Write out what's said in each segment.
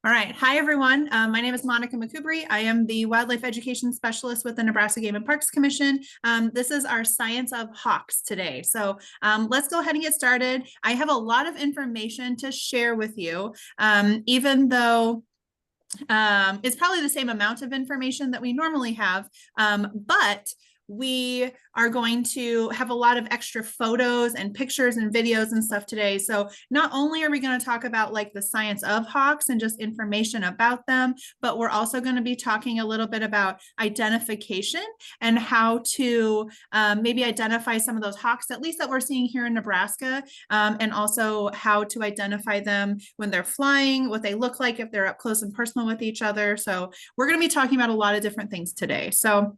All right. Hi, everyone. My name is Monica McCoubry. I am the Wildlife Education Specialist with the Nebraska Game and Parks Commission. This is our Science of Hawks today. So let's go ahead and get started. I have a lot of information to share with you, even though it's probably the same amount of information that we normally have, but we are going to have a lot of extra photos and pictures and videos and stuff today. So not only are we going to talk about like the science of hawks and just information about them, but we're also going to be talking a little bit about identification and how to maybe identify some of those hawks, at least that we're seeing here in Nebraska, and also how to identify them when they're flying, what they look like if they're up close and personal with each other. So we're going to be talking about a lot of different things today. So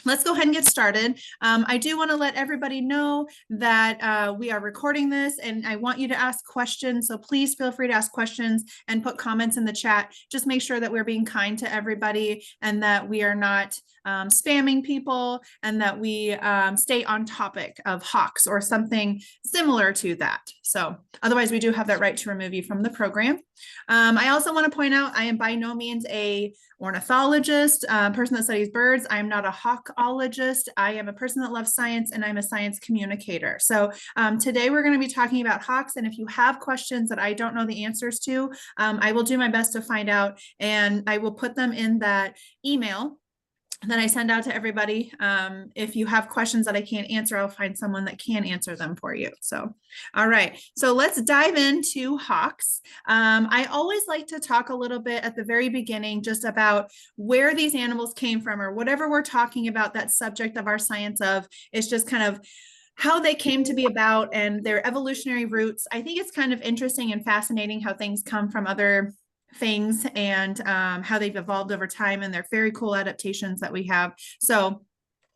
let's go ahead and get started. I do want to let everybody know that we are recording this and I want you to ask questions. So please feel free to ask questions and put comments in the chat. Just make sure that we're being kind to everybody and that we are not spamming people and that we stay on topic of hawks or something similar to that. So otherwise we do have that right to remove you from the program. I also want to point out I am by no means a ornithologist, person that studies birds. I am not a hawkologist. I am a person that loves science and I'm a science communicator. So today we're going to be talking about hawks. And if you have questions that I don't know the answers to, I will do my best to find out and I will put them in that email that I send out to everybody. If you have questions that I can't answer, I'll find someone that can answer them for you. So, all right. So let's dive into hawks. I always like to talk a little bit at the very beginning just about where these animals came from or whatever we're talking about, that subject of our science of is just kind of how they came to be about and their evolutionary roots. I think it's kind of interesting and fascinating how things come from other things and how they've evolved over time, and they're very cool adaptations that we have. So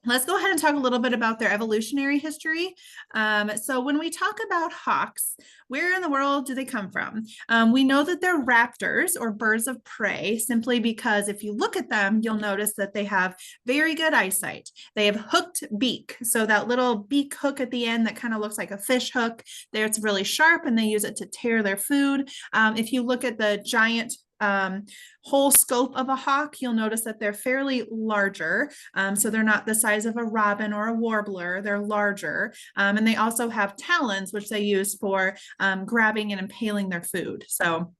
let's go ahead and talk a little bit about their evolutionary history. So when we talk about hawks, where in the world do they come from? We know that they're raptors or birds of prey, simply because if you look at them, you'll notice that they have very good eyesight. They have hooked beak. So that little beak hook at the end that kind of looks like a fish hook, there it's really sharp and they use it to tear their food. If you look at the giant whole scope of a hawk, you'll notice that they're fairly larger. So they're not the size of a robin or a warbler, they're larger. And they also have talons, which they use for grabbing and impaling their food. So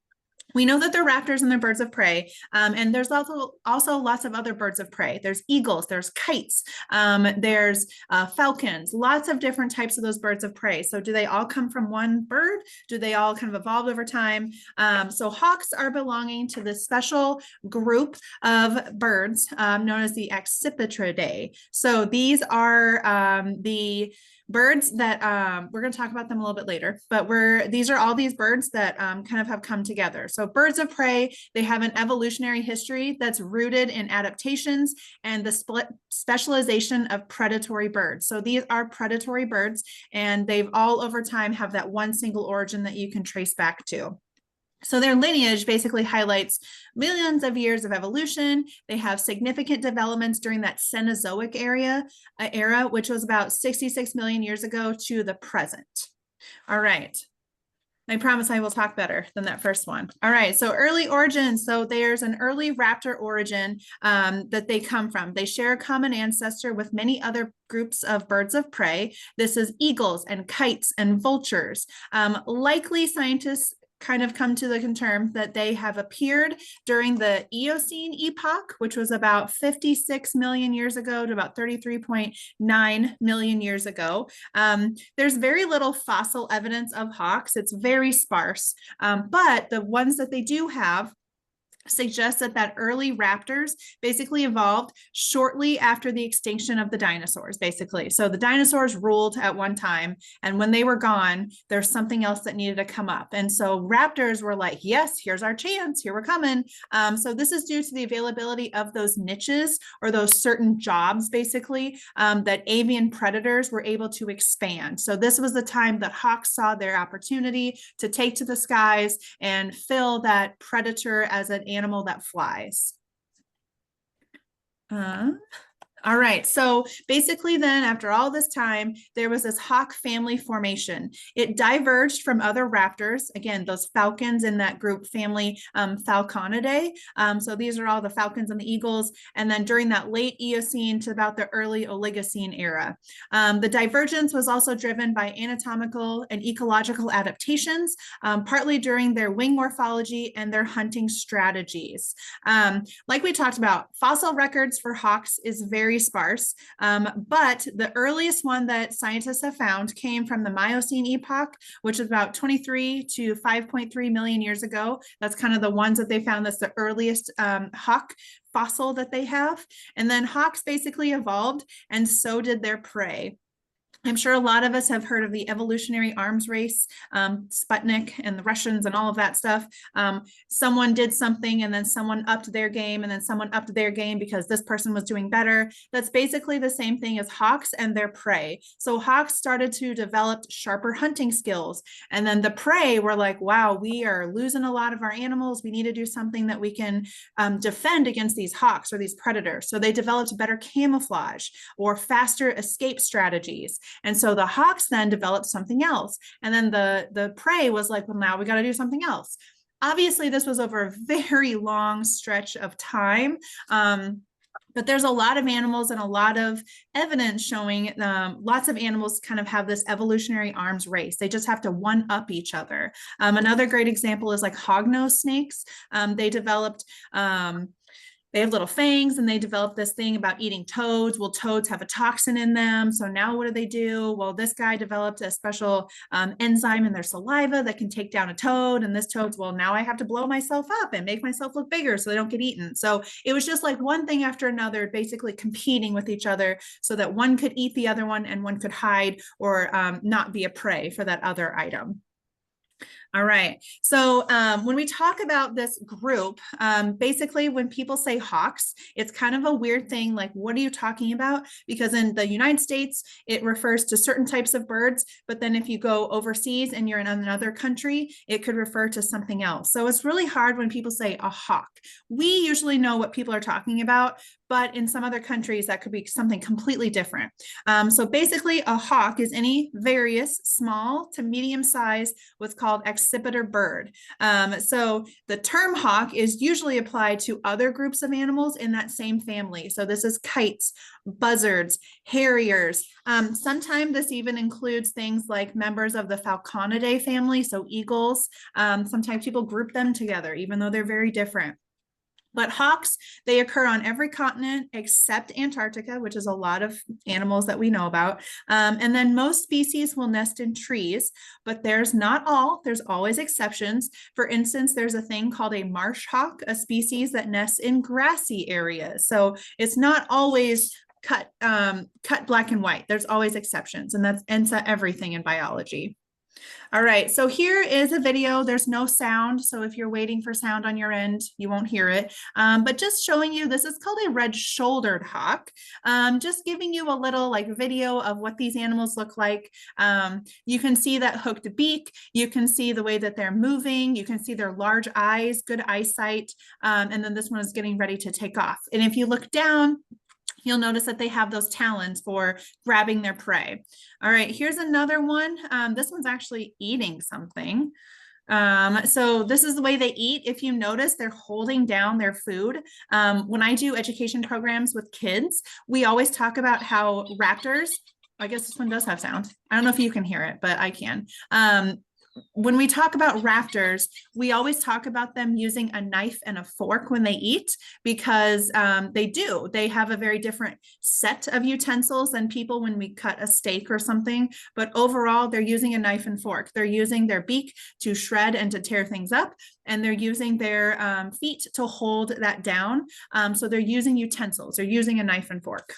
we know that they're raptors and they're birds of prey. And there's also lots of other birds of prey. There's eagles, there's kites, there's falcons, lots of different types of those birds of prey. So do they all come from one bird? Do they all kind of evolve over time? So hawks are belonging to this special group of birds known as the Accipitridae. So these are the birds that we're going to talk about them a little bit later, but these are all these birds that kind of have come together. So birds of prey, they have an evolutionary history that's rooted in adaptations and the specialization of predatory birds. So these are predatory birds, and they've all over time have that one single origin that you can trace back to. So their lineage basically highlights millions of years of evolution. They have significant developments during that Cenozoic era, which was about 66 million years ago to the present. All right. I promise I will talk better than that first one. All right, so early origins. So there's an early raptor origin that they come from. They share a common ancestor with many other groups of birds of prey. This is eagles and kites and vultures. Likely scientists kind of come to the term that they have appeared during the Eocene epoch, which was about 56 million years ago to about 33.9 million years ago. There's very little fossil evidence of hawks. It's very sparse, but the ones that they do have suggests that early raptors basically evolved shortly after the extinction of the dinosaurs, basically. So the dinosaurs ruled at one time, and when they were gone, there's something else that needed to come up. And so raptors were like, yes, here's our chance, here we're coming. So this is due to the availability of those niches or those certain jobs, basically, that avian predators were able to expand. So this was the time that hawks saw their opportunity to take to the skies and fill that predator as an animal that flies. All right. So basically, then after all this time, there was this hawk family formation. It diverged from other raptors. Again, those falcons in that group family, Falconidae. So these are all the falcons and the eagles. And then during that late Eocene to about the early Oligocene era. The divergence was also driven by anatomical and ecological adaptations, partly during their wing morphology and their hunting strategies. Like we talked about, fossil records for hawks is very sparse, but the earliest one that scientists have found came from the Miocene epoch, which is about 23 to 5.3 million years ago. That's kind of the ones that they found. That's the earliest hawk fossil that they have. And then hawks basically evolved, and so did their prey. I'm sure a lot of us have heard of the evolutionary arms race, Sputnik and the Russians and all of that stuff. Someone did something and then someone upped their game and then someone upped their game because this person was doing better. That's basically the same thing as hawks and their prey. So hawks started to develop sharper hunting skills. And then the prey were like, wow, we are losing a lot of our animals. We need to do something that we can defend against these hawks or these predators. So they developed better camouflage or faster escape strategies. And so the hawks then developed something else. And then the prey was like, well, now we got to do something else. Obviously, this was over a very long stretch of time. But there's a lot of animals and a lot of evidence showing lots of animals kind of have this evolutionary arms race. They just have to one up each other. Another great example is like hognose snakes. They developed they have little fangs and they developed this thing about eating toads. Well, toads have a toxin in them. So now what do? Well, this guy developed a special enzyme in their saliva that can take down a toad. And this toad's, well, now I have to blow myself up and make myself look bigger so they don't get eaten. So it was just like one thing after another, basically competing with each other so that one could eat the other one and one could hide or not be a prey for that other item. All right. So when we talk about this group, basically when people say hawks, it's kind of a weird thing. Like, what are you talking about? Because in the United States, it refers to certain types of birds. But then if you go overseas and you're in another country, it could refer to something else. So it's really hard when people say a hawk. We usually know what people are talking about, but in some other countries, that could be something completely different. So basically, a hawk is any various small to medium size, what's called accipiter bird. So the term hawk is usually applied to other groups of animals in that same family. So this is kites, buzzards, harriers. Sometimes this even includes things like members of the Falconidae family, so eagles. Sometimes people group them together, even though they're very different. But hawks, they occur on every continent except Antarctica, which is a lot of animals that we know about. And then most species will nest in trees, but there's not all, there's always exceptions. For instance, there's a thing called a marsh hawk, a species that nests in grassy areas. So it's not always cut black and white. There's always exceptions, and that's into everything in biology. All right, so here is a video. There's no sound, so if you're waiting for sound on your end, you won't hear it. But just showing you, this is called a red-shouldered hawk. Just giving you a little like video of what these animals look like. You can see that hooked beak. You can see the way that they're moving. You can see their large eyes, good eyesight. And then this one is getting ready to take off. And if you look down, you'll notice that they have those talons for grabbing their prey. All right, here's another one. This one's actually eating something. So this is the way they eat. If you notice, they're holding down their food. When I do education programs with kids, we always talk about how raptors, I guess this one does have sound. I don't know if you can hear it, but I can. When we talk about raptors, we always talk about them using a knife and a fork when they eat because they have a very different set of utensils than people when we cut a steak or something. But overall, they're using a knife and fork. They're using their beak to shred and to tear things up, and they're using their feet to hold that down. So they're using utensils. They're using a knife and fork.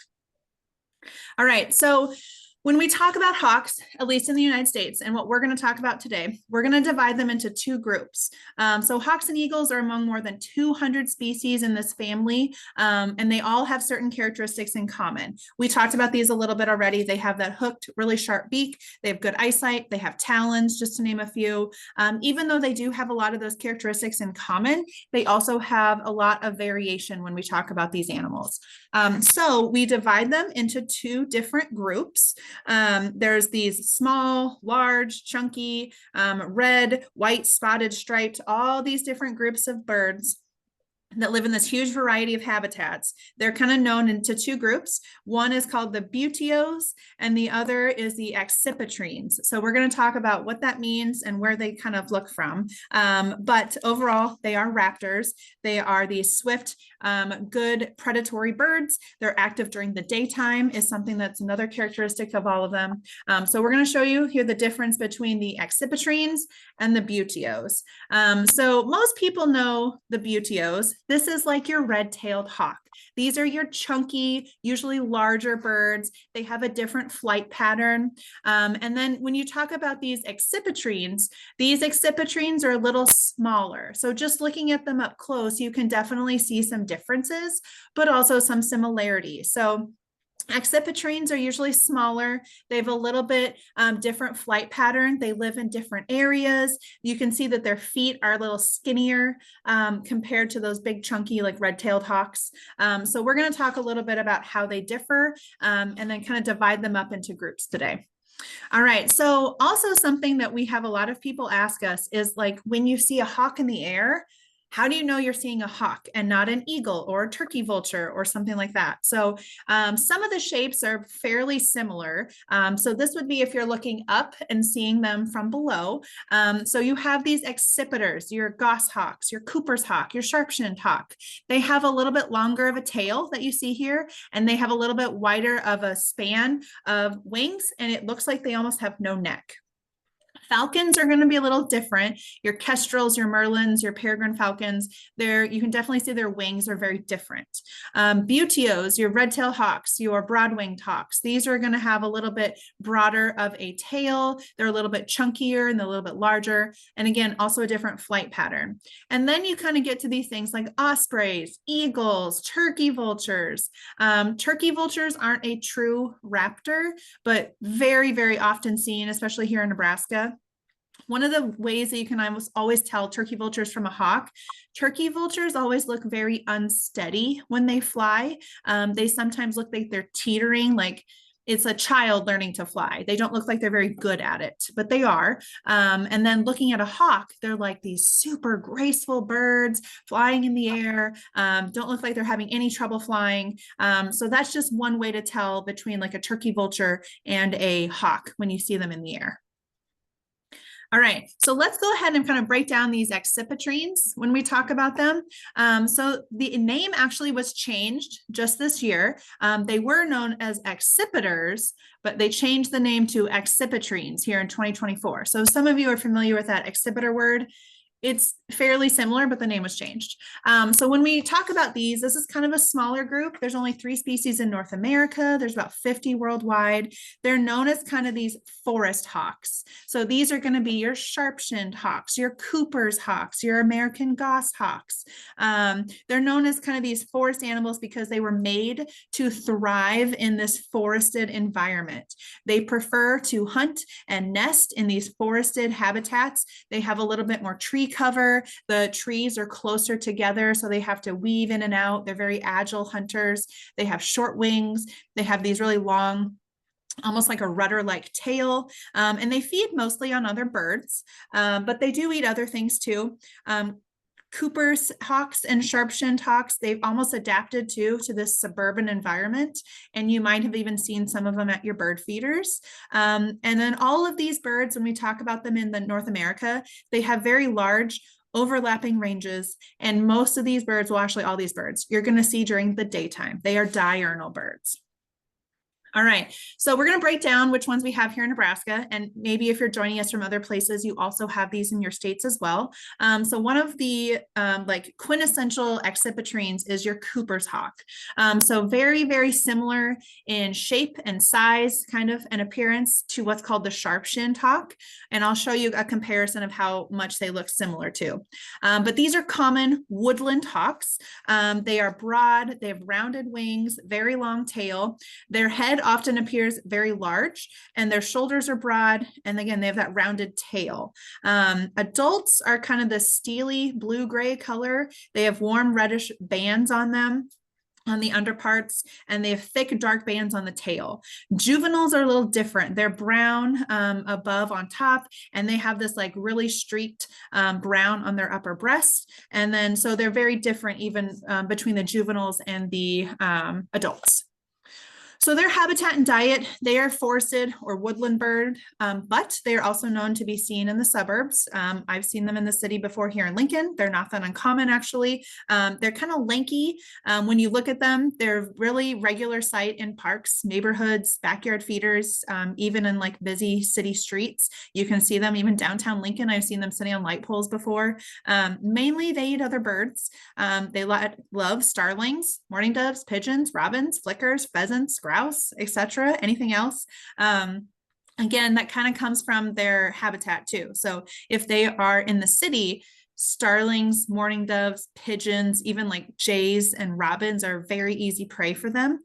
All right, so When we talk about hawks, at least in the United States, and what we're going to talk about today, we're going to divide them into two groups. So hawks and eagles are among more than 200 species in this family, and they all have certain characteristics in common. We talked about these a little bit already. They have that hooked, really sharp beak. They have good eyesight. They have talons, just to name a few. Even though they do have a lot of those characteristics in common, they also have a lot of variation when we talk about these animals. So we divide them into two different groups. There's these small, large, chunky, red, white, spotted, striped, all these different groups of birds that live in this huge variety of habitats. They're kind of known into two groups. One is called the Buteos, and the other is the Accipitrines. So we're going to talk about what that means and where they kind of look from. But overall, they are raptors. They are these swift, good predatory birds. They're active during the daytime is something that's another characteristic of all of them. So we're going to show you here the difference between the Accipitrines and the Buteos. So most people know the Buteos. This is like your red-tailed hawk. These are your chunky, usually larger birds. They have a different flight pattern. And then when you talk about these accipitrines are a little smaller. So just looking at them up close, you can definitely see some differences, but also some similarities. So accipitrines are usually smaller. They have a little bit different flight pattern. They live in different areas. You can see that their feet are a little skinnier compared to those big chunky like red-tailed hawks. So we're going to talk a little bit about how they differ and then kind of divide them up into groups today. All right, so also something that we have a lot of people ask us is like when you see a hawk in the air, how do you know you're seeing a hawk and not an eagle or a turkey vulture or something like that? So some of the shapes are fairly similar. So this would be if you're looking up and seeing them from below. So you have these accipiters, your goshawks, your Cooper's hawk, your sharp-shinned hawk. They have a little bit longer of a tail that you see here, and they have a little bit wider of a span of wings, and it looks like they almost have no neck. Falcons are going to be a little different. Your kestrels, your merlins, your peregrine falcons, you can definitely see their wings are very different. Buteos, your red-tailed hawks, your broad-winged hawks, these are going to have a little bit broader of a tail. They're a little bit chunkier and they're a little bit larger. And again, also a different flight pattern. And then you kind of get to these things like ospreys, eagles, turkey vultures. Turkey vultures aren't a true raptor, but very, very often seen, especially here in Nebraska. One of the ways that you can always tell turkey vultures from a hawk, turkey vultures always look very unsteady when they fly. They sometimes look like they're teetering, like it's a child learning to fly. They don't look like they're very good at it, but they are. And then looking at a hawk, they're like these super graceful birds flying in the air, don't look like they're having any trouble flying. So that's just one way to tell between like a turkey vulture and a hawk when you see them in the air. All right, so let's go ahead and kind of break down these accipitrines when we talk about them. So the name actually was changed just this year. They were known as accipiters, but they changed the name to accipitrines here in 2024. So some of you are familiar with that accipiter word. It's fairly similar, but the name was changed. So when we talk about these, this is kind of a smaller group. There's only 3 species in North America. There's about 50 worldwide. They're known as kind of these forest hawks. So these are going to be your sharp-shinned hawks, your Cooper's hawks, your American goshawks. They're known as kind of these forest animals because they were made to thrive in this forested environment. They prefer to hunt and nest in these forested habitats. They have a little bit more tree cover. The trees are closer together, so they have to weave in and out. They're very agile hunters. They have short wings. They have these really long, almost like a rudder-like tail, and they feed mostly on other birds, but they do eat other things too. Cooper's hawks and sharp-shinned hawks, they've almost adapted to this suburban environment, and you might have even seen some of them at your bird feeders. And then all of these birds, when we talk about them in North America, they have very large overlapping ranges, and most of these birds, well, actually all these birds, you're going to see during the daytime. They are diurnal birds. All right, so we're going to break down which ones we have here in Nebraska, and maybe if you're joining us from other places, you also have these in your states as well. So one of the like quintessential accipitrines is your Cooper's hawk. So very, very similar in shape and size, kind of an appearance to what's called the sharp-shinned hawk, and I'll show you a comparison of how much they look similar to. But these are common woodland hawks. They are broad, they have rounded wings, very long tail. Their head often appears very large and their shoulders are broad. And again, they have that rounded tail. Adults are kind of the steely blue-gray color. They have warm reddish bands on them on the underparts, and they have thick dark bands on the tail. Juveniles are a little different. They're brown above on top, and they have this like really streaked brown on their upper breast. And then so they're very different even between the juveniles and the adults. So their habitat and diet, they are forested or woodland bird, but they are also known to be seen in the suburbs. I've seen them in the city before here in Lincoln. They're not that uncommon, actually. They're kind of lanky. When you look at them, they're really regular sight in parks, neighborhoods, backyard feeders, even in like busy city streets. You can see them even downtown Lincoln. I've seen them sitting on light poles before. Mainly, they eat other birds. They love starlings, mourning doves, pigeons, robins, flickers, pheasants, grouse, etc. Anything else. Again, that kind of comes from their habitat too. So if they are in the city, starlings, mourning doves, pigeons, even like jays and robins are very easy prey for them.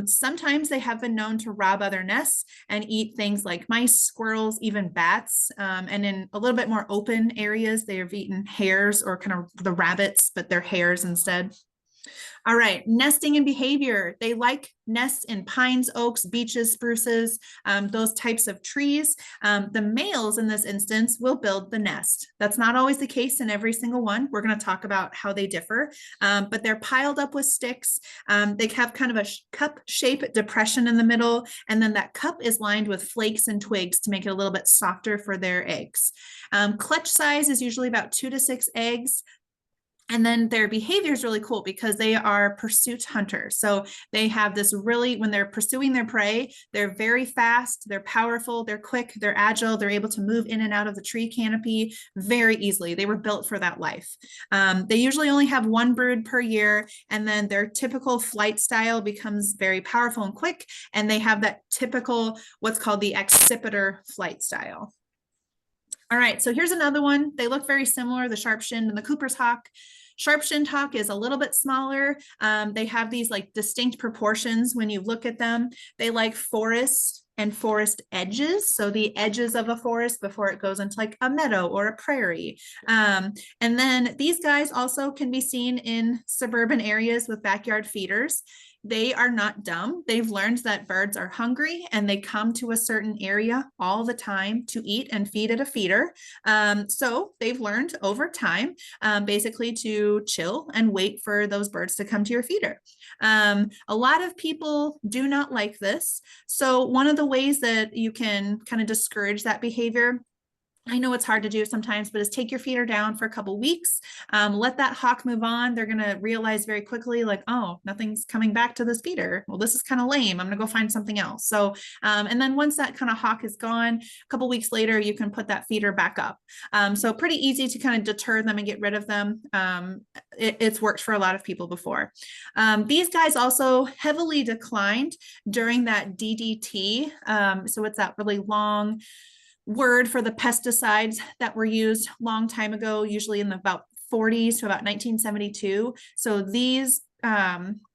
Sometimes they have been known to rob other nests and eat things like mice, squirrels, even bats. And in a little bit more open areas, they have eaten hares or kind of the rabbits, but they're hares instead. All right, nesting and behavior. They like nests in pines, oaks, beeches, spruces, those types of trees. The males in this instance will build the nest. That's not always the case in every single one. We're going to talk about how they differ, but they're piled up with sticks. They have kind of a cup-shaped depression in the middle, and then that cup is lined with flakes and twigs to make it a little bit softer for their eggs. Clutch size is usually about 2 to 6 eggs. And then their behavior is really cool because they are pursuit hunters. So they have this really, when they're pursuing their prey, they're very fast, they're powerful, they're quick, they're agile, they're able to move in and out of the tree canopy very easily. They were built for that life. They usually only have one brood per year, and then their typical flight style becomes very powerful and quick, and they have that typical, what's called the accipiter flight style. All right, so here's another one. They look very similar, the sharp-shinned and the Cooper's hawk. Sharp-shinned hawk is a little bit smaller. They have these like distinct proportions when you look at them. They like forest and forest edges. So the edges of a forest before it goes into like a meadow or a prairie. And then these guys also can be seen in suburban areas with backyard feeders. They are not dumb. They've learned that birds are hungry and they come to a certain area all the time to eat and feed at a feeder. So they've learned over time basically to chill and wait for those birds to come to your feeder. A lot of people do not like this. So one of the ways that you can kind of discourage that behavior, I know it's hard to do sometimes, but is take your feeder down for a couple weeks, let that hawk move on. They're going to realize very quickly like, oh, nothing's coming back to this feeder. Well, this is kind of lame. I'm going to go find something else. So, and then once that kind of hawk is gone, a couple weeks later, you can put that feeder back up. So pretty easy to kind of deter them and get rid of them. It's worked for a lot of people before. These guys also heavily declined during that DDT. So it's that really long word for the pesticides that were used long time ago, usually in the about 40s to about 1972. So these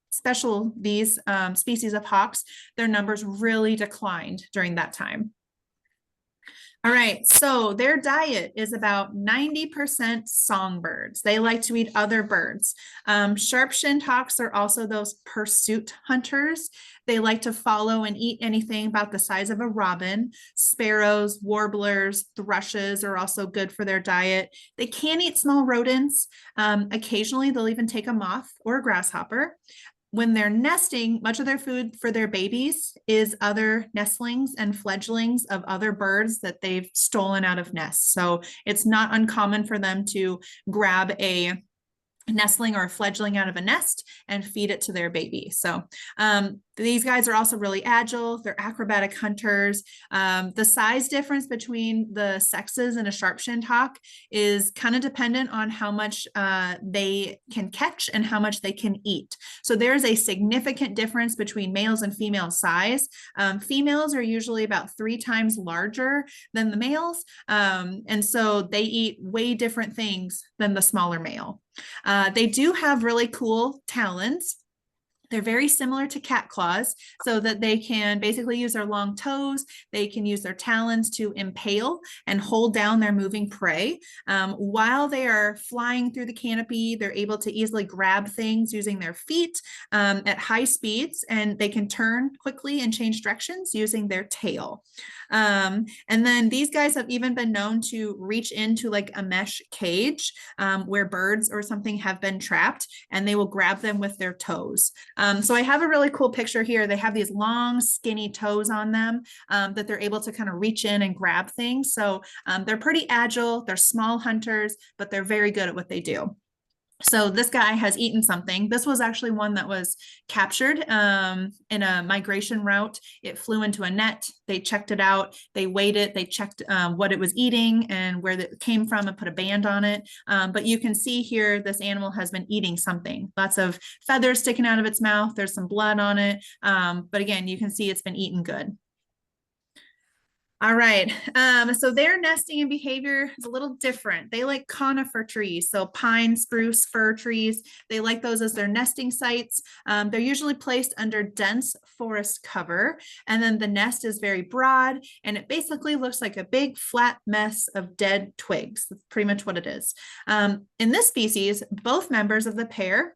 species of hawks, their numbers really declined during that time. All right, so their diet is about 90% songbirds. They like to eat other birds. Sharp-shinned hawks are also those pursuit hunters. They like to follow and eat anything about the size of a robin. Sparrows, warblers, thrushes are also good for their diet. They can eat small rodents. Occasionally, they'll even take a moth or a grasshopper. When they're nesting, much of their food for their babies is other nestlings and fledglings of other birds that they've stolen out of nests. So it's not uncommon for them to grab a nestling or a fledgling out of a nest and feed it to their baby. So these guys are also really agile. They're acrobatic hunters. The size difference between the sexes in a sharp-shinned hawk is kind of dependent on how much they can catch and how much they can eat. So there's a significant difference between males and female size. Females are usually about 3 times larger than the males. And so they eat way different things than the smaller male. They do have really cool talons. They're very similar to cat claws, so that they can basically use their long toes. They can use their talons to impale and hold down their moving prey. While they are flying through the canopy, they're able to easily grab things using their feet at high speeds, and they can turn quickly and change directions using their tail. And then these guys have even been known to reach into like a mesh cage where birds or something have been trapped, and they will grab them with their toes. So I have a really cool picture here. They have these long, skinny toes on them that they're able to kind of reach in and grab things. So they're pretty agile. They're small hunters, but they're very good at what they do. So this guy has eaten something. This was actually one that was captured in a migration route. It flew into a net. They checked it out. They weighed it. They checked what it was eating and where it came from and put a band on it. But you can see here, this animal has been eating something. Lots of feathers sticking out of its mouth. There's some blood on it. But again, you can see it's been eaten good. All right, so their nesting and behavior is a little different. They like conifer trees, so pine, spruce, fir trees. They like those as their nesting sites. They're usually placed under dense forest cover, and then the nest is very broad, and it basically looks like a big flat mess of dead twigs. That's pretty much what it is. In this species, both members of the pair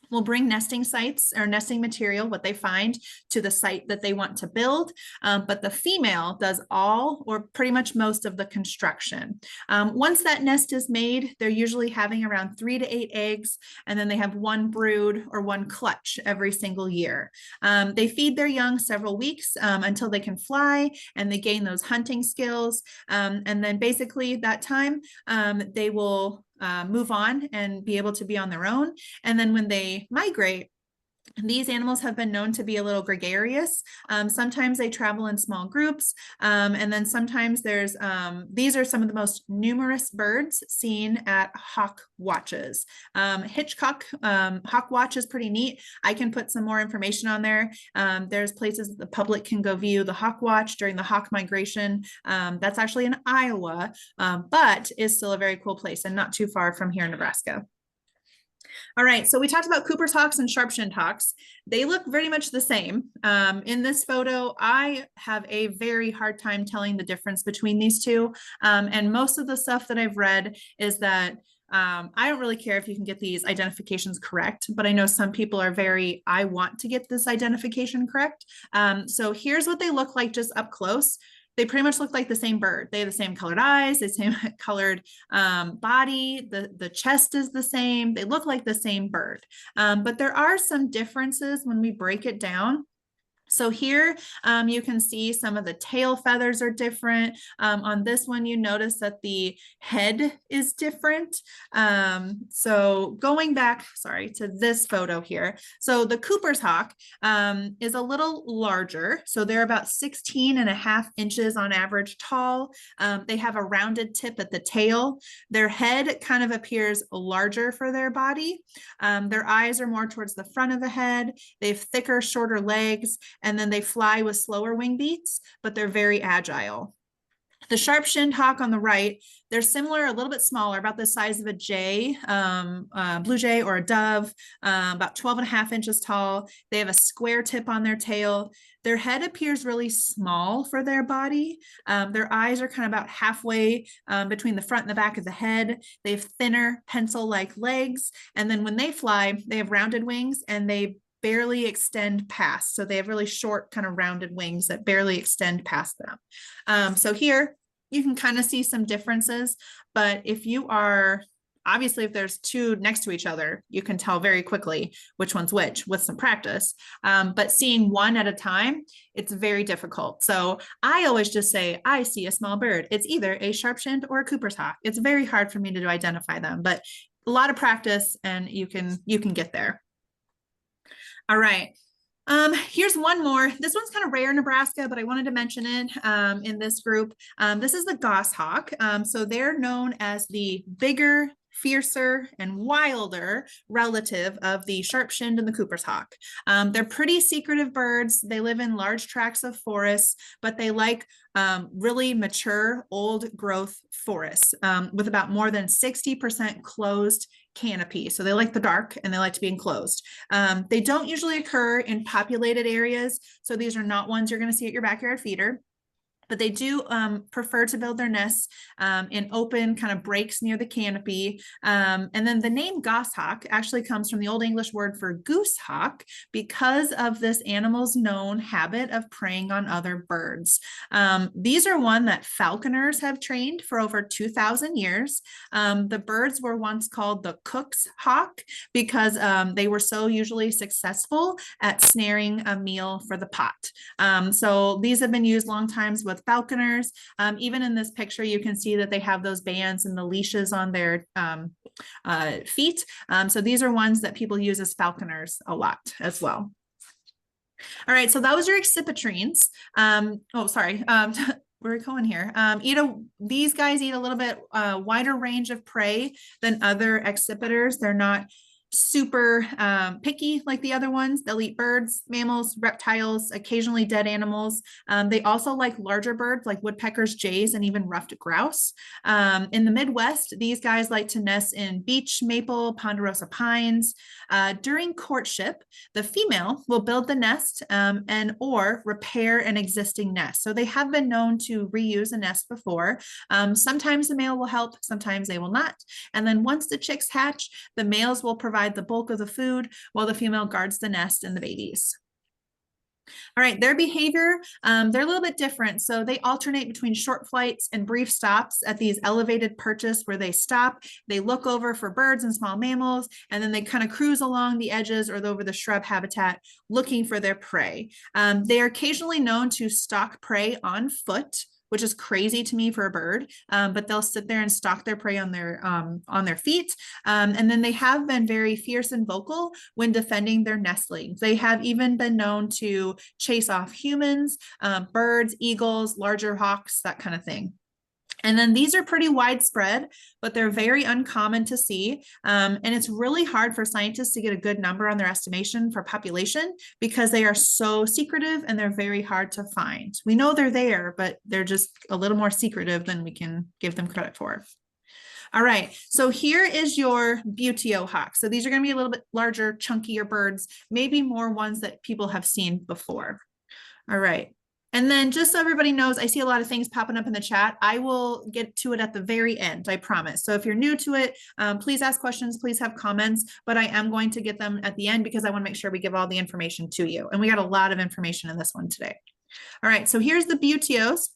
will bring nesting sites or nesting material, what they find, to the site that they want to build. But the female does all or pretty much most of the construction. Once that nest is made, they're usually having around 3 to 8 eggs, and then they have 1 brood or 1 clutch every single year. They feed their young several weeks until they can fly and they gain those hunting skills. And then basically that time they will move on and be able to be on their own. And then when they migrate, these animals have been known to be a little gregarious. Sometimes they travel in small groups. And then sometimes these are some of the most numerous birds seen at hawk watches. Hitchcock Hawk Watch is pretty neat. I can put some more information on there. There's places that the public can go view the hawk watch during the hawk migration. That's actually in Iowa, but is still a very cool place and not too far from here in Nebraska. All right, so we talked about Cooper's hawks and sharp-shinned hawks. They look very much the same. In this photo, I have a very hard time telling the difference between these two. And most of the stuff that I've read is that I don't really care if you can get these identifications correct, but I know some people are I want to get this identification correct. So here's what they look like just up close. They pretty much look like the same bird. They have the same colored eyes, the same colored body. The chest is the same. They look like the same bird. But there are some differences when we break it down. So here you can see some of the tail feathers are different. On this one, you notice that the head is different. So going back, sorry, to this photo here. So the Cooper's hawk is a little larger. So they're about 16.5 inches on average tall. They have a rounded tip at the tail. Their head kind of appears larger for their body. Their eyes are more towards the front of the head. They have thicker, shorter legs. And then they fly with slower wing beats, but they're very agile. The sharp-shinned hawk on the right, they're similar, a little bit smaller, about the size of a jay, blue jay or a dove, about 12.5 inches tall. They have a square tip on their tail. Their head appears really small for their body. Their eyes are kind of about halfway between the front and the back of the head. They have thinner pencil-like legs. And then when they fly, they have rounded wings and they barely extend past. So they have really short kind of rounded wings that barely extend past them. So here you can kind of see some differences, but if there's 2 next to each other, you can tell very quickly which one's which with some practice. But seeing one at a time, it's very difficult. So I always just say, I see a small bird. It's either a sharp-shinned or a Cooper's hawk. It's very hard for me to identify them, but a lot of practice and you can get there. All right. Here's one more. This one's kind of rare in Nebraska, but I wanted to mention it in this group. This is the goshawk. So they're known as the bigger, fiercer, and wilder relative of the sharp-shinned and the Cooper's hawk. They're pretty secretive birds. They live in large tracts of forests, but they like really mature, old growth forests with about more than 60% closed canopy. So they like the dark and they like to be enclosed. They don't usually occur in populated areas. So these are not ones you're going to see at your backyard feeder. But they do prefer to build their nests in open kind of breaks near the canopy. And then the name goshawk actually comes from the Old English word for goosehawk because of this animal's known habit of preying on other birds. These are one that falconers have trained for over 2,000 years. The birds were once called the cook's hawk because they were so usually successful at snaring a meal for the pot. So these have been used long times with falconers. Even in this picture, you can see that they have those bands and the leashes on their feet. So these are ones that people use as falconers a lot as well. All right, so that was your accipitrines. Oh, sorry. Where are we going here? These guys eat a little bit wider range of prey than other accipiters. They're not super picky like the other ones. They'll eat birds, mammals, reptiles, occasionally dead animals. They also like larger birds like woodpeckers, jays, and even ruffed grouse. In the Midwest, these guys like to nest in beech, maple, ponderosa pines. During courtship, the female will build the nest and or repair an existing nest. So they have been known to reuse a nest before. Sometimes the male will help, sometimes they will not. And then once the chicks hatch, the males will provide the bulk of the food while the female guards the nest and the babies. All right, their behavior, they're a little bit different. So they alternate between short flights and brief stops at these elevated perches where they stop, they look over for birds and small mammals, and then they kind of cruise along the edges or over the shrub habitat looking for their prey. They are occasionally known to stalk prey on foot, which is crazy to me for a bird, but they'll sit there and stalk their prey on their feet. And then they have been very fierce and vocal when defending their nestlings. They have even been known to chase off humans, birds, eagles, larger hawks, that kind of thing. And then these are pretty widespread, but they're very uncommon to see. And it's really hard for scientists to get a good number on their estimation for population because they are so secretive and they're very hard to find. We know they're there, but they're just a little more secretive than we can give them credit for. All right, so here is your Buteo hawk. So these are going to be a little bit larger, chunkier birds, maybe more ones that people have seen before. All right. And then just so everybody knows, I see a lot of things popping up in the chat. I will get to it at the very end, I promise. So if you're new to it, please ask questions, please have comments, but I am going to get them at the end because I want to make sure we give all the information to you. And we got a lot of information in this one today. All right, so here's the Buteos.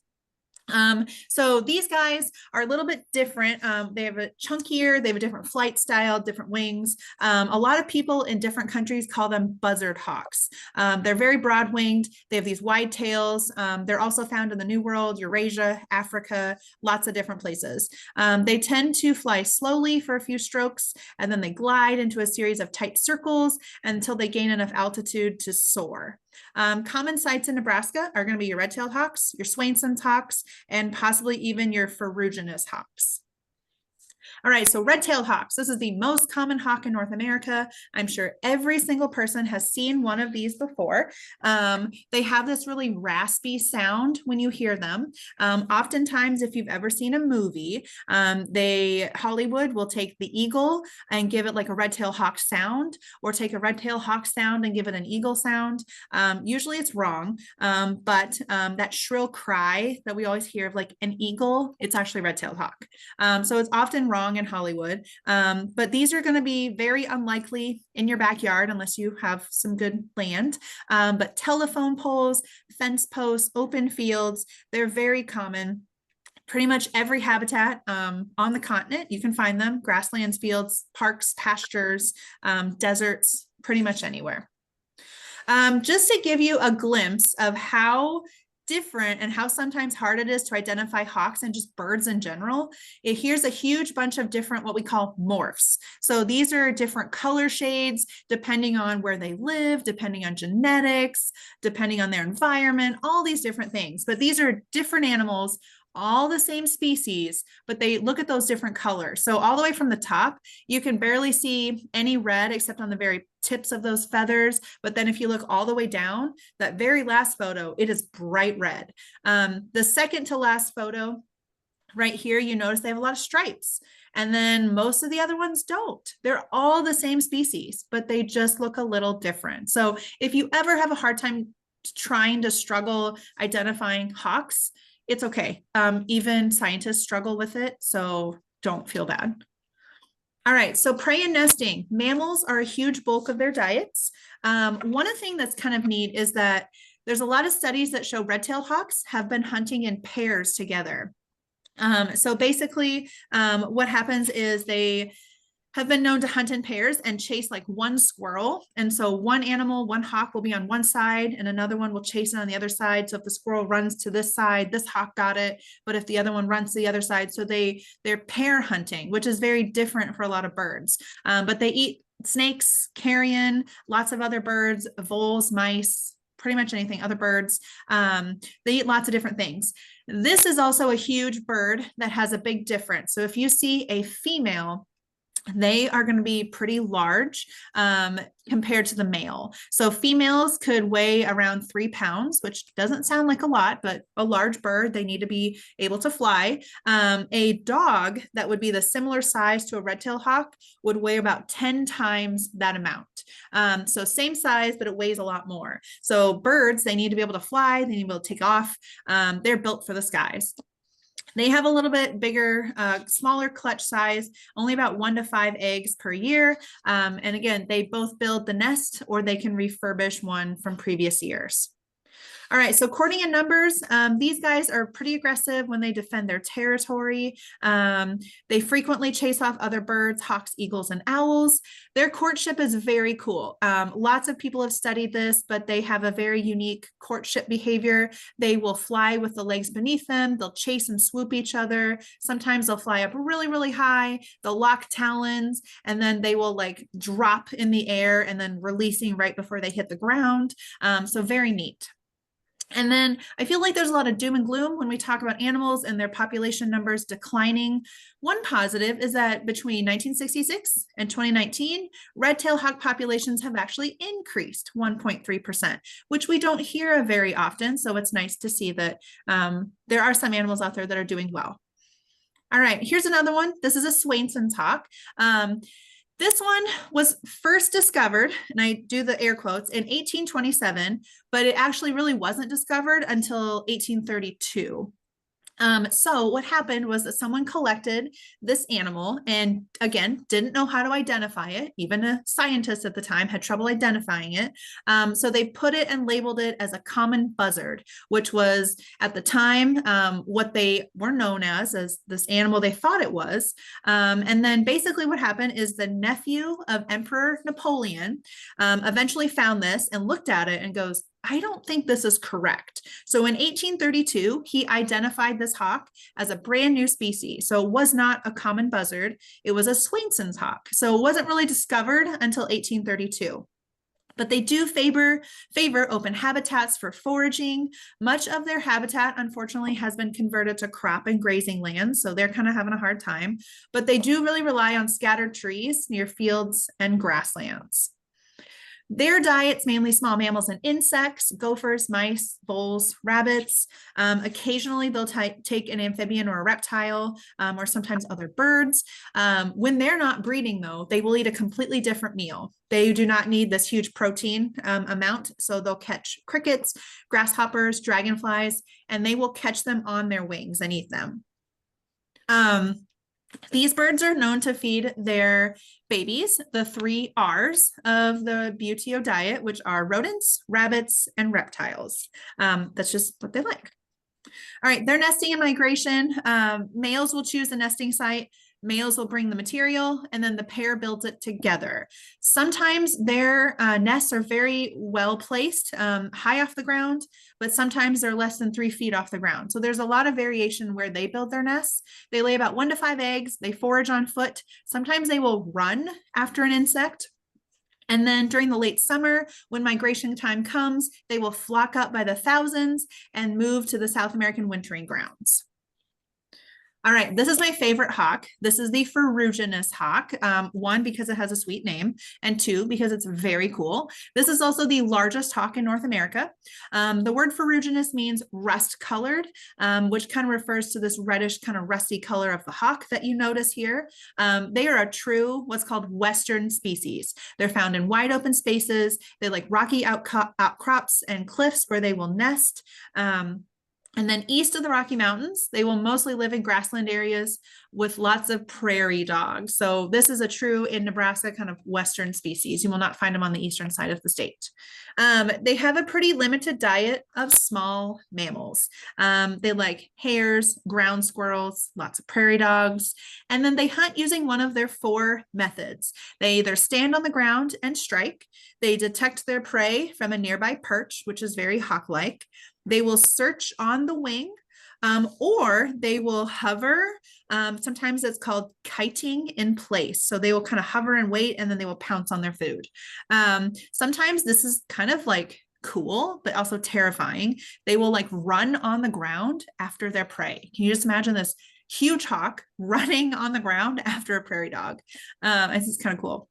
So these guys are a little bit different. They have a chunkier, they have a different flight style, different wings. A lot of people in different countries call them buzzard hawks. They're very broad winged. They have these wide tails. They're also found in the New World, Eurasia, Africa, lots of different places. They tend to fly slowly for a few strokes, and then they glide into a series of tight circles until they gain enough altitude to soar. Common sites in Nebraska are going to be your red-tailed hawks, your Swainson's hawks, and possibly even your ferruginous hawks. All right, so red-tailed hawks. This is the most common hawk in North America. I'm sure every single person has seen one of these before. They have this really raspy sound when you hear them. Oftentimes, if you've ever seen a movie, Hollywood will take the eagle and give it like a red-tailed hawk sound, or take a red-tailed hawk sound and give it an eagle sound. Usually it's wrong, but that shrill cry that we always hear of like an eagle, it's actually red-tailed hawk. So it's often wrong in Hollywood, but these are going to be very unlikely in your backyard unless you have some good land. But telephone poles, fence posts, open fields, they're very common. Pretty much every habitat on the continent, you can find them: grasslands, fields, parks, pastures, deserts, pretty much anywhere. Just to give you a glimpse of how different and how sometimes hard it is to identify hawks and just birds in general, here's a huge bunch of different what we call morphs. So these are different color shades depending on where they live, depending on genetics, depending on their environment, all these different things. But these are different animals, all the same species, but they look at those different colors. So all the way from the top, you can barely see any red except on the very tips of those feathers. But then if you look all the way down, that very last photo, it is bright red. The second to last photo right here, you notice they have a lot of stripes. And then most of the other ones don't. They're all the same species, but they just look a little different. So if you ever have a hard time trying to struggle identifying hawks, it's okay. Even scientists struggle with it, so don't feel bad. All right, so prey and nesting. Mammals are a huge bulk of their diets. One thing that's kind of neat is that there's a lot of studies that show red-tailed hawks have been hunting in pairs together. So basically, what happens is they have been known to hunt in pairs and chase like one squirrel. And so one animal, one hawk will be on one side and another one will chase it on the other side. So if the squirrel runs to this side, this hawk got it. But if the other one runs to the other side, so they're pair hunting, which is very different for a lot of birds. But they eat snakes, carrion, lots of other birds, voles, mice, pretty much anything, other birds. They eat lots of different things. This is also a huge bird that has a big difference. So if you see a female, they are going to be pretty large compared to the male. So females could weigh around 3 pounds, which doesn't sound like a lot, but a large bird, they need to be able to fly. A dog that would be the similar size to a red-tailed hawk would weigh about 10 times that amount. So same size, but it weighs a lot more. So birds, they need to be able to fly, they need to be able to take off. They're built for the skies. They have a little bit bigger, smaller clutch size, only about 1 to 5 eggs per year. And again, they both build the nest or they can refurbish one from previous years. All right, so courting in numbers, these guys are pretty aggressive when they defend their territory. They frequently chase off other birds, hawks, eagles, and owls. Their courtship is very cool. Lots of people have studied this, but they have a very unique courtship behavior. They will fly with the legs beneath them. They'll chase and swoop each other. Sometimes they'll fly up really, really high. They'll lock talons, and then they will like drop in the air and then releasing right before they hit the ground. So very neat. And then I feel like there's a lot of doom and gloom when we talk about animals and their population numbers declining. One positive is that between 1966 and 2019, red-tailed hawk populations have actually increased 1.3%, which we don't hear very often. So it's nice to see that there are some animals out there that are doing well. All right, here's another one. This is a Swainson's hawk. This one was first discovered, and I do the air quotes, in 1827, but it actually really wasn't discovered until 1832. So what happened was that someone collected this animal and again, didn't know how to identify it. Even a scientist at the time had trouble identifying it. So they put it and labeled it as a common buzzard, which was at the time what they were known as this animal they thought it was. And then basically what happened is the nephew of Emperor Napoleon eventually found this and looked at it and goes, I don't think this is correct. So in 1832, he identified this hawk as a brand new species. So it was not a common buzzard. It was a Swainson's hawk. So it wasn't really discovered until 1832. But they do favor open habitats for foraging. Much of their habitat, unfortunately, has been converted to crop and grazing lands. So they're kind of having a hard time. But they do really rely on scattered trees near fields and grasslands. Their diet's mainly small mammals and insects, gophers, mice, voles, rabbits. Occasionally, they'll take an amphibian or a reptile, or sometimes other birds. When they're not breeding, though, they will eat a completely different meal. They do not need this huge protein amount, so they'll catch crickets, grasshoppers, dragonflies, and they will catch them on their wings and eat them. These birds are known to feed their babies the 3 R's of the Buteo diet, which are rodents, rabbits, and reptiles. That's just what they like. All right, their nesting and migration. Males will choose a nesting site Males will bring the material and then the pair builds it together. Sometimes their nests are very well placed, high off the ground, but sometimes they're less than 3 feet off the ground. So there's a lot of variation where they build their nests. They lay about 1 to 5 eggs. They forage on foot. Sometimes they will run after an insect. And then during the late summer, when migration time comes, they will flock up by the thousands and move to the South American wintering grounds. All right, this is my favorite hawk. This is the ferruginous hawk. One, because it has a sweet name, and two, because it's very cool. This is also the largest hawk in North America. The word ferruginous means rust colored, which kind of refers to this reddish kind of rusty color of the hawk that you notice here. They are a true, what's called Western species. They're found in wide open spaces. They like rocky outcrops and cliffs where they will nest. And then east of the Rocky Mountains, they will mostly live in grassland areas with lots of prairie dogs. So this is a true in Nebraska kind of Western species. You will not find them on the eastern side of the state. They have a pretty limited diet of small mammals. They like hares, ground squirrels, lots of prairie dogs, and then they hunt using one of their 4 methods. They either stand on the ground and strike, they detect their prey from a nearby perch, which is very hawk-like. They will search on the wing, or they will hover. Sometimes it's called kiting in place. So they will kind of hover and wait, and then they will pounce on their food. Sometimes this is kind of like cool, but also terrifying. They will like run on the ground after their prey. Can you just imagine this huge hawk running on the ground after a prairie dog? It's just kind of cool.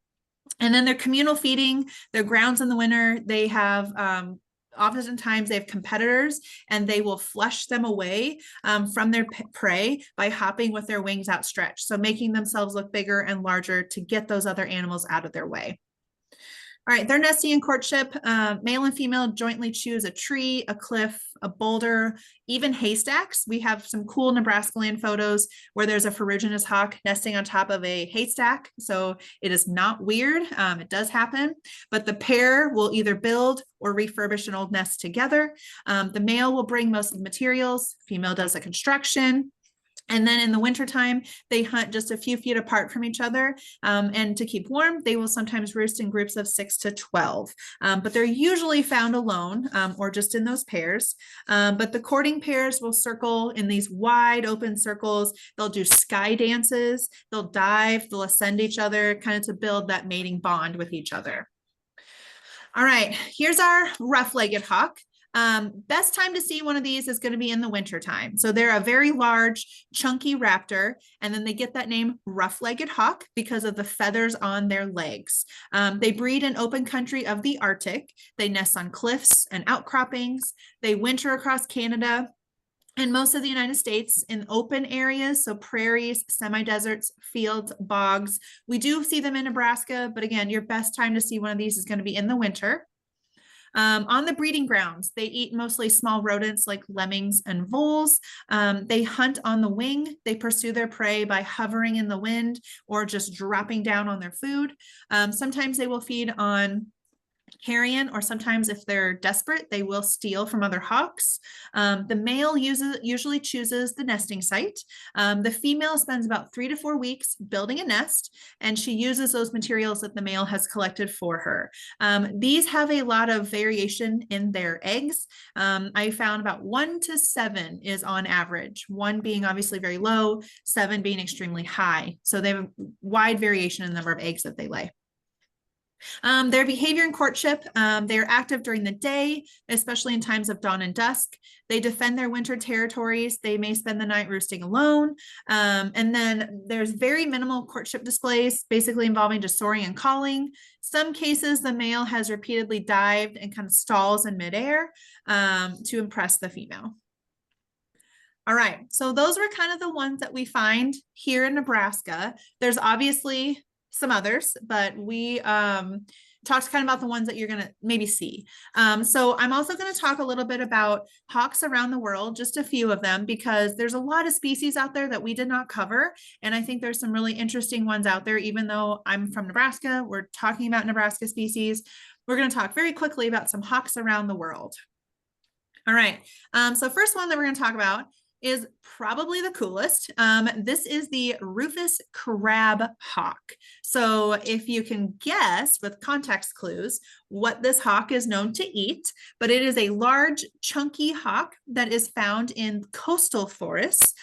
And then they're communal feeding, their grounds in the winter. They have oftentimes they have competitors and they will flush them away from their prey by hopping with their wings outstretched. So making themselves look bigger and larger to get those other animals out of their way. All right, they're nesting in courtship. Male and female jointly choose a tree, a cliff, a boulder, even haystacks. We have some cool Nebraska land photos where there's a ferruginous hawk nesting on top of a haystack. So it is not weird. It does happen, but the pair will either build or refurbish an old nest together. The male will bring most of the materials. Female does the construction. And then in the wintertime, they hunt just a few feet apart from each other. And to keep warm, they will sometimes roost in groups of 6 to 12. But they're usually found alone or just in those pairs. But the courting pairs will circle in these wide open circles. They'll do sky dances. They'll dive. They'll ascend each other, kind of to build that mating bond with each other. All right, here's our rough-legged hawk. Best time to see one of these is going to be in the winter time. So they're a very large, chunky raptor, and then they get that name rough-legged hawk because of the feathers on their legs. They breed in open country of the Arctic. They nest on cliffs and outcroppings. They winter across Canada and most of the United States in open areas, so prairies, semi-deserts, fields, bogs. We do see them in Nebraska, but again, your best time to see one of these is going to be in the winter. On the breeding grounds, they eat mostly small rodents like lemmings and voles. They hunt on the wing. They pursue their prey by hovering in the wind or just dropping down on their food. Sometimes they will feed on carrion, or sometimes if they're desperate, they will steal from other hawks. The male usually chooses the nesting site. The female spends about 3 to 4 weeks building a nest, and she uses those materials that the male has collected for her. These have a lot of variation in their eggs. I found about 1 to 7 is on average, 1 being obviously very low, 7 being extremely high. So they have a wide variation in the number of eggs that they lay. Their behavior in courtship, they're active during the day, especially in times of dawn and dusk. They defend their winter territories. They may spend the night roosting alone. And then there's very minimal courtship displays, basically involving just soaring and calling. Some cases, the male has repeatedly dived and kind of stalls in midair to impress the female. All right, so those were kind of the ones that we find here in Nebraska. There's obviously some others, but we talked kind of about the ones that you're going to maybe see. So I'm also going to talk a little bit about hawks around the world, just a few of them, because there's a lot of species out there that we did not cover. And I think there's some really interesting ones out there, even though I'm from Nebraska, we're talking about Nebraska species. We're going to talk very quickly about some hawks around the world. All right, so first one that we're going to talk about is probably the coolest. This is the rufous crab hawk. So if you can guess with context clues what this hawk is known to eat, but it is a large, chunky hawk that is found in coastal forests.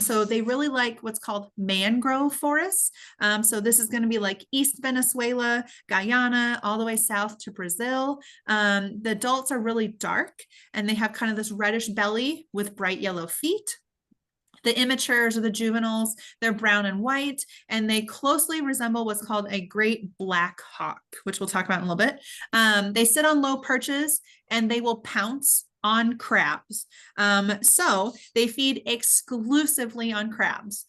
So they really like what's called mangrove forests. So this is going to be like East Venezuela, Guyana, all the way south to Brazil. The adults are really dark and they have kind of this reddish belly with bright yellow feet. The immatures or the juveniles, they're brown and white, and they closely resemble what's called a great black hawk, which we'll talk about in a little bit. They sit on low perches and they will pounce on crabs. So they feed exclusively on crabs.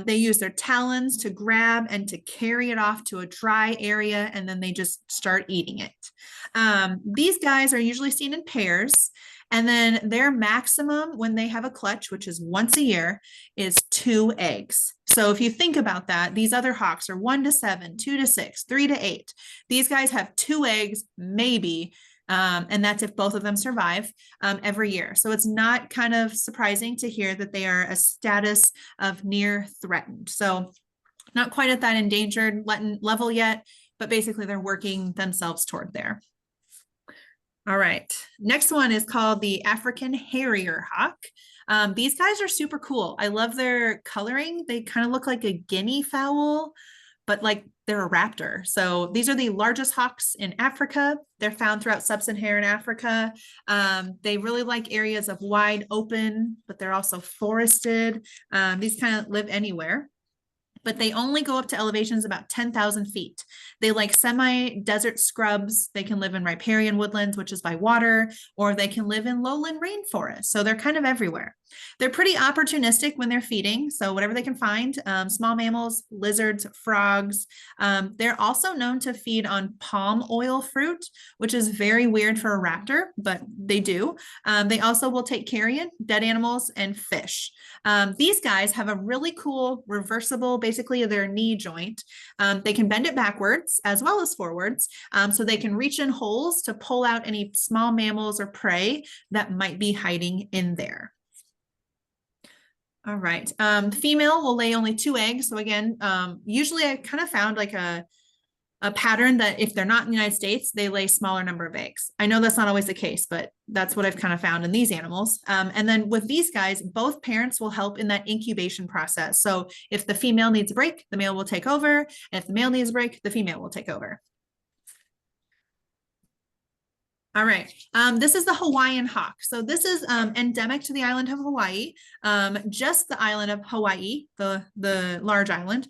They use their talons to grab and to carry it off to a dry area, and then they just start eating it. These guys are usually seen in pairs. And then their maximum when they have a clutch, which is once a year, is 2 eggs. So if you think about that, these other hawks are 1 to 7, 2 to 6, 3 to 8. These guys have 2 eggs, maybe, and that's if both of them survive every year. So it's not kind of surprising to hear that they are a status of near threatened. So not quite at that endangered level yet, but basically they're working themselves toward there. All right, next one is called the African harrier hawk. These guys are super cool. I love their coloring. They kind of look like a guinea fowl, but like they're a raptor. So these are the largest hawks in Africa. They're found throughout sub-Saharan Africa. They really like areas of wide open, but they're also forested. These kind of live anywhere. But they only go up to elevations about 10,000 feet. They like semi-desert scrubs. They can live in riparian woodlands, which is by water, or they can live in lowland rainforests. So they're kind of everywhere. They're pretty opportunistic when they're feeding. So whatever they can find, small mammals, lizards, frogs. They're also known to feed on palm oil fruit, which is very weird for a raptor, but they do. They also will take carrion, dead animals, and fish. These guys have a really cool reversible, basically their knee joint. They can bend it backwards as well as forwards, so they can reach in holes to pull out any small mammals or prey that might be hiding in there. All right, female will lay only 2 eggs. So again, usually I kind of found like a pattern that if they're not in the United States, they lay smaller number of eggs. I know that's not always the case, but that's what I've kind of found in these animals. And then with these guys, both parents will help in that incubation process. So if the female needs a break, the male will take over. And if the male needs a break, the female will take over. All right, this is the Hawaiian hawk. So this is endemic to the island of Hawaii, just the island of Hawaii, the large island.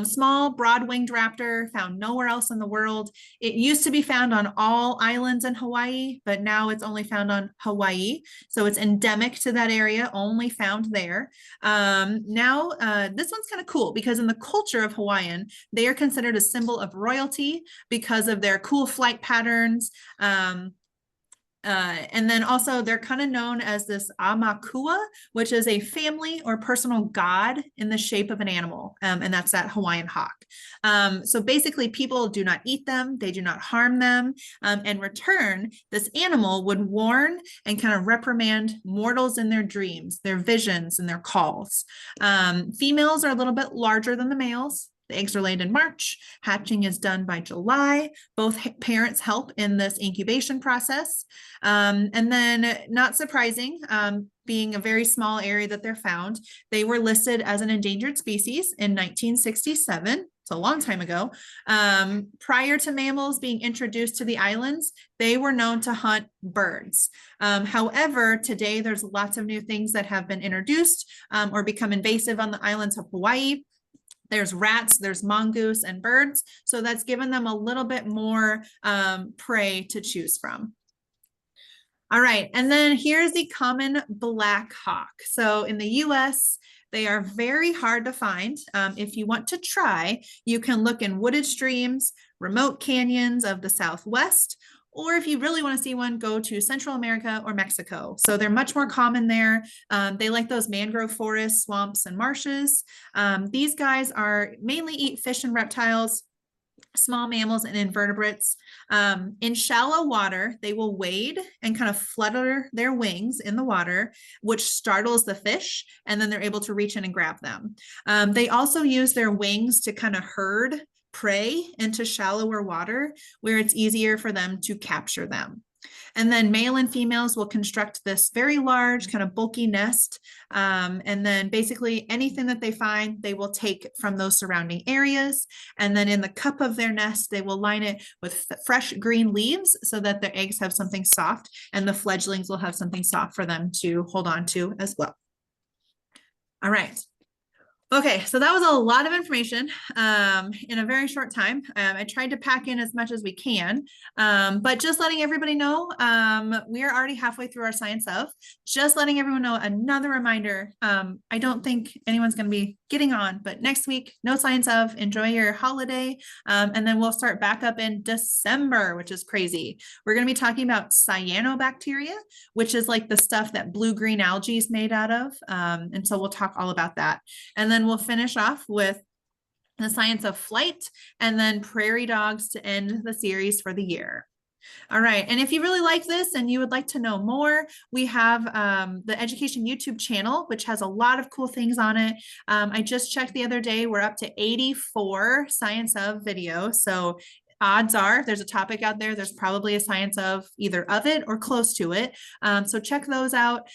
Small, broad-winged raptor found nowhere else in the world. It used to be found on all islands in Hawaii, but now it's only found on Hawaii. So it's endemic to that area, only found there. Now, this one's kind of cool because in the culture of Hawaiian, they are considered a symbol of royalty because of their cool flight patterns. And then also they're kind of known as this Amakua, which is a family or personal god in the shape of an animal. And that's that Hawaiian hawk. So basically people do not eat them. They do not harm them. In return, this animal would warn and kind of reprimand mortals in their dreams, their visions, and their calls. Females are a little bit larger than the males. The eggs are laid in March. Hatching is done by July. Both parents help in this incubation process. And then, not surprising, being a very small area that they're found, they were listed as an endangered species in 1967. It's a long time ago. Prior to mammals being introduced to the islands, they were known to hunt birds. However, today there's lots of new things that have been introduced or become invasive on the islands of Hawaii. There's rats, there's mongoose and birds. So that's given them a little bit more prey to choose from. All right, and then here's the common black hawk. So in the US, they are very hard to find. If you want to try, you can look in wooded streams, remote canyons of the Southwest, or if you really want to see one, go to Central America or Mexico. So they're much more common there. They like those mangrove forests, swamps, and marshes. These guys are mainly eat fish and reptiles. small mammals and invertebrates. In shallow water, they will wade and kind of flutter their wings in the water, which startles the fish, and then they're able to reach in and grab them. They also use their wings to kind of herd prey into shallower water where it's easier for them to capture them. And then male and females will construct this very large, kind of bulky nest. And then basically anything that they find, they will take from those surrounding areas. And then in the cup of their nest, they will line it with fresh green leaves so that their eggs have something soft, and the fledglings will have something soft for them to hold on to as well. All right. Okay, so that was a lot of information in a very short time. I tried to pack in as much as we can, but just letting everybody know, we are already halfway through our science of. Just letting everyone know, another reminder, I don't think anyone's going to be getting on, but next week, no science of. Enjoy your holiday, and then we'll start back up in December, which is crazy. We're going to be talking about cyanobacteria, which is like the stuff that blue-green algae is made out of, and so we'll talk all about that. And then we'll finish off with the science of flight, and then prairie dogs to end the series for the year. All right. And if you really like this and you would like to know more, we have the education YouTube channel, which has a lot of cool things on it. I just checked the other day, we're up to 84 science of videos. So odds are there's a topic out there, there's probably a science of either of it or close to it. So check those out.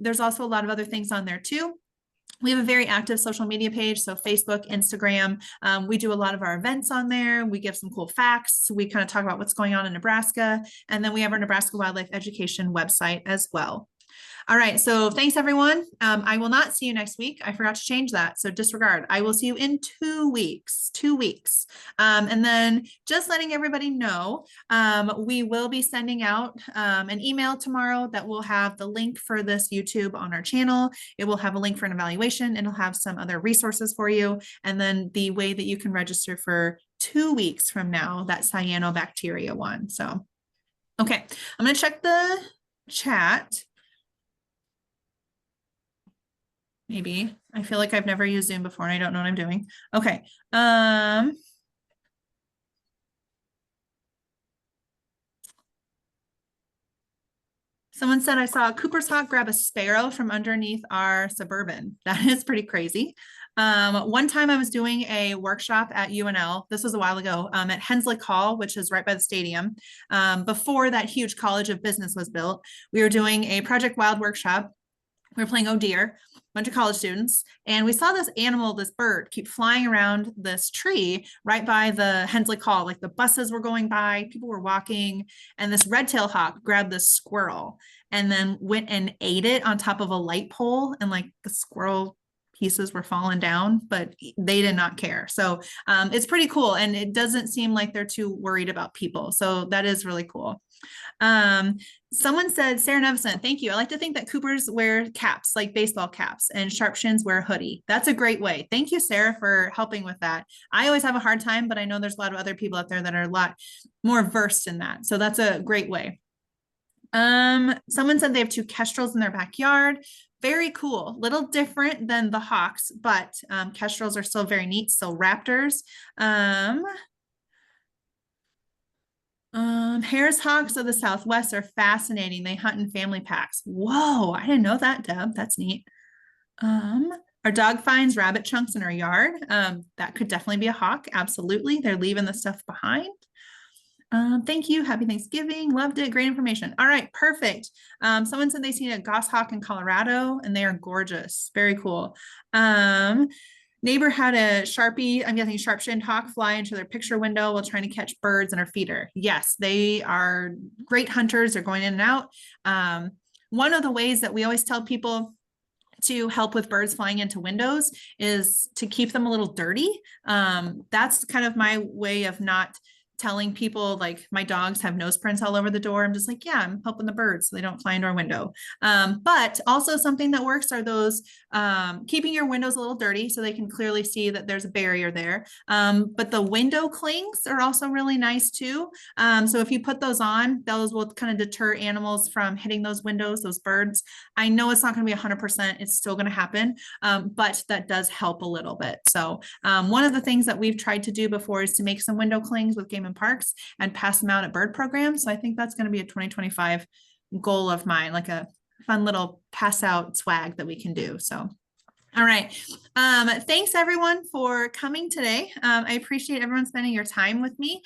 There's also a lot of other things on there too. We have a very active social media page, so Facebook, Instagram. We do a lot of our events on there. We give some cool facts. We kind of talk about what's going on in Nebraska. And then we have our Nebraska Wildlife Education website as well. All right, so thanks everyone. I will not see you next week. I forgot to change that, so disregard. I will see you in 2 weeks, 2 weeks. And then just letting everybody know, we will be sending out an email tomorrow that will have the link for this YouTube on our channel. It will have a link for an evaluation, and it'll have some other resources for you. And then the way that you can register for 2 weeks from now, that cyanobacteria one. So, okay, I'm gonna check the chat. Maybe. I feel like I've never used Zoom before and I don't know what I'm doing. Okay. Someone said I saw a Cooper's hawk grab a sparrow from underneath our Suburban. That is pretty crazy. One time I was doing a workshop at UNL, this was a while ago, at Henslick Hall, which is right by the stadium. Before that huge College of Business was built, we were doing a Project Wild workshop. We were playing Oh Dear, a bunch of college students, and we saw this animal, this bird, keep flying around this tree right by the Henslick Hall. Like the buses were going by, people were walking, and this red-tailed hawk grabbed this squirrel and then went and ate it on top of a light pole, and like the squirrel pieces were falling down, but they did not care. So it's pretty cool, and it doesn't seem like they're too worried about people. So that is really cool. Someone said, Sarah Nevison, thank you. I like to think that Coopers wear caps, like baseball caps, and Sharpshins wear a hoodie. That's a great way. Thank you, Sarah, for helping with that. I always have a hard time, but I know there's a lot of other people out there that are a lot more versed in that. So that's a great way. Someone said they have 2 kestrels in their backyard. Very cool. Little different than the hawks, but kestrels are still very neat. So raptors. Harris hawks of the Southwest are fascinating. They hunt in family packs. Whoa, I didn't know that, Deb. That's neat. Our dog finds rabbit chunks in our yard. That could definitely be a hawk. Absolutely. They're leaving the stuff behind. Thank you. Happy Thanksgiving. Loved it. Great information. All right. Perfect. Someone said they seen a goshawk in Colorado and they are gorgeous. Very cool. Neighbor had a Sharpie, I'm guessing sharp-shinned hawk, fly into their picture window while trying to catch birds in our feeder. Yes, they are great hunters. They're going in and out. One of the ways that we always tell people to help with birds flying into windows is to keep them a little dirty. That's kind of my way of not telling people like my dogs have nose prints all over the door. I'm just like, yeah, I'm helping the birds so they don't fly into our window. But also something that works are those keeping your windows a little dirty so they can clearly see that there's a barrier there. But the window clings are also really nice too. So if you put those on, those will kind of deter animals from hitting those windows, those birds. I know it's not going to be 100%, it's still going to happen, but that does help a little bit. So one of the things that we've tried to do before is to make some window clings with Game and Parks and pass them out at bird programs. So I think that's going to be a 2025 goal of mine, like a fun little pass out swag that we can do. So all right. Thanks everyone for coming today. I appreciate everyone spending your time with me.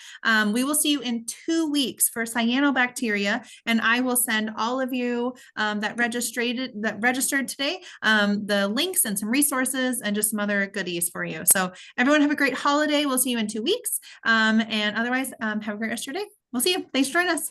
We will see you in 2 weeks for cyanobacteria, and I will send all of you that registered today the links and some resources and just some other goodies for you. So everyone have a great holiday. We'll see you in 2 weeks. And otherwise, have a great rest of your day. We'll see you. Thanks for joining us.